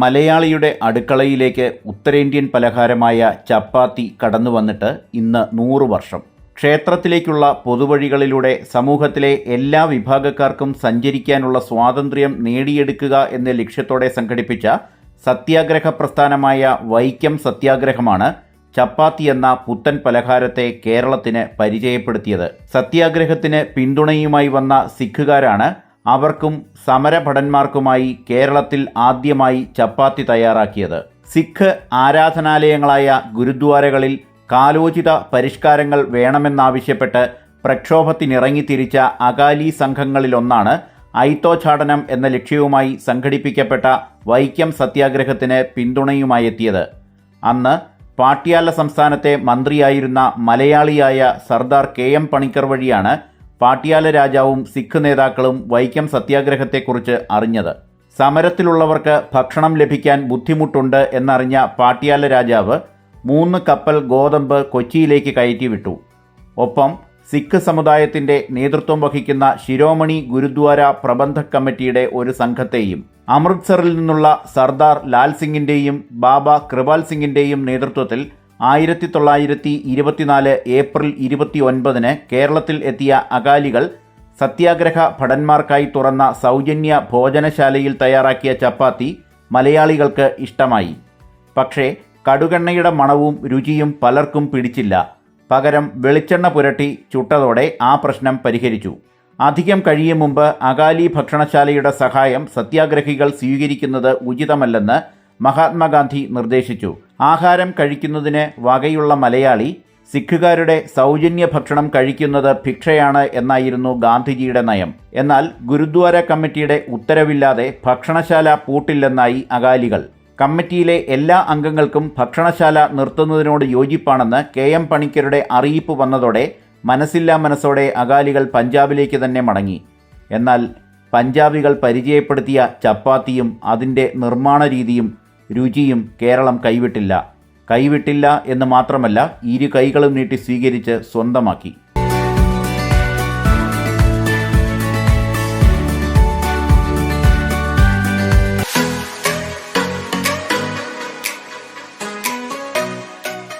മലയാളിയുടെ അടുക്കളയിലേക്ക് ഉത്തരേന്ത്യൻ പലഹാരമായ ചപ്പാത്തി കടന്നു വന്നിട്ട് ഇന്ന് 100 വർഷം. ക്ഷേത്രത്തിലേക്കുള്ള പൊതുവഴികളിലൂടെ സമൂഹത്തിലെ എല്ലാ വിഭാഗക്കാർക്കും സഞ്ചരിക്കാനുള്ള സ്വാതന്ത്ര്യം നേടിയെടുക്കുക എന്ന ലക്ഷ്യത്തോടെ സംഘടിപ്പിച്ച സത്യാഗ്രഹ പ്രസ്ഥാനമായ വൈക്കം സത്യാഗ്രഹമാണ് ചപ്പാത്തി എന്ന പുത്തൻ പലഹാരത്തെ കേരളത്തിന് പരിചയപ്പെടുത്തിയത്. സത്യാഗ്രഹത്തിന് പിന്തുണയുമായി വന്ന സിഖുകാരാണ് അവർക്കും സമരഭടന്മാർക്കുമായി കേരളത്തിൽ ആദ്യമായി ചപ്പാത്തി തയ്യാറാക്കിയത്. സിഖ് ആരാധനാലയങ്ങളായ ഗുരുദ്വാരകളിൽ കാലോചിത പരിഷ്കാരങ്ങൾ വേണമെന്നാവശ്യപ്പെട്ട് പ്രക്ഷോഭത്തിനിറങ്ങിത്തിരിച്ച അകാലി സംഘങ്ങളിലൊന്നാണ് ഐത്തോച്ചാടനം എന്ന ലക്ഷ്യവുമായി സംഘടിപ്പിക്കപ്പെട്ട വൈക്കം സത്യാഗ്രഹത്തിന് പിന്തുണയുമായെത്തിയത്. അന്ന് പാട്യാല സംസ്ഥാനത്തെ മന്ത്രിയായിരുന്ന മലയാളിയായ സർദാർ KM പണിക്കർ വഴിയാണ് പാട്യാല രാജാവും സിഖ് നേതാക്കളും വൈക്കം സത്യാഗ്രഹത്തെക്കുറിച്ച് അറിഞ്ഞത്. സമരത്തിലുള്ളവർക്ക് ഭക്ഷണം ലഭിക്കാൻ ബുദ്ധിമുട്ടുണ്ട് എന്നറിഞ്ഞ പാട്യാല രാജാവ് 3 കപ്പൽ ഗോതമ്പ് കൊച്ചിയിലേക്ക് കയറ്റിവിട്ടു. ഒപ്പം സിഖ് സമുദായത്തിൻ്റെ നേതൃത്വം വഹിക്കുന്ന ശിരോമണി ഗുരുദ്വാര പ്രബന്ധക് കമ്മിറ്റിയുടെ ഒരു സംഘത്തെയും അമൃത്സറിൽ നിന്നുള്ള സർദാർ ലാൽ സിംഗിൻ്റെയും ബാബ കൃപാൽ സിംഗിൻ്റെയും നേതൃത്വത്തിൽ 1924 ഏപ്രിൽ 29 കേരളത്തിൽ എത്തിയ അകാലികൾ സത്യാഗ്രഹ ഭടന്മാർക്കായി തുറന്ന സൗജന്യ ഭോജനശാലയിൽ തയ്യാറാക്കിയ ചപ്പാത്തി മലയാളികൾക്ക് ഇഷ്ടമായി. പക്ഷേ കടുകെണ്ണയുടെ മണവും രുചിയും പലർക്കും പിടിച്ചില്ല. പകരം വെളിച്ചെണ്ണ പുരട്ടി ചുട്ടതോടെ ആ പ്രശ്നം പരിഹരിച്ചു. അധികം കഴിയും മുമ്പ് അകാലി ഭക്ഷണശാലയുടെ സഹായം സത്യാഗ്രഹികൾ സ്വീകരിക്കുന്നത് ഉചിതമല്ലെന്ന് മഹാത്മാഗാന്ധി നിർദ്ദേശിച്ചു. ആഹാരം കഴിക്കുന്നതിന് വകയുള്ള മലയാളി സിഖുകാരുടെ സൗജന്യ ഭക്ഷണം കഴിക്കുന്നത് ഭിക്ഷയാണ് എന്നായിരുന്നു ഗാന്ധിജിയുടെ നയം. എന്നാൽ ഗുരുദ്വാര കമ്മിറ്റിയുടെ ഉത്തരവില്ലാതെ ഭക്ഷണശാല പൂട്ടില്ലെന്നായി അകാലികൾ. കമ്മിറ്റിയിലെ എല്ലാ അംഗങ്ങൾക്കും ഭക്ഷണശാല നിർത്തുന്നതിനോട് യോജിപ്പാണെന്ന് KM പണിക്കരുടെ അറിയിപ്പ് വന്നതോടെ മനസ്സില്ലാ മനസ്സോടെ അകാലികൾ പഞ്ചാബിലേക്ക് തന്നെ മടങ്ങി. എന്നാൽ പഞ്ചാബികൾ പരിചയപ്പെടുത്തിയ ചപ്പാത്തിയും അതിൻ്റെ നിർമ്മാണ രീതിയും രുചിയും കേരളം കൈവിട്ടില്ല എന്ന് മാത്രമല്ല 2 കൈകളും നീട്ടി സ്വീകരിച്ച് സ്വന്തമാക്കി.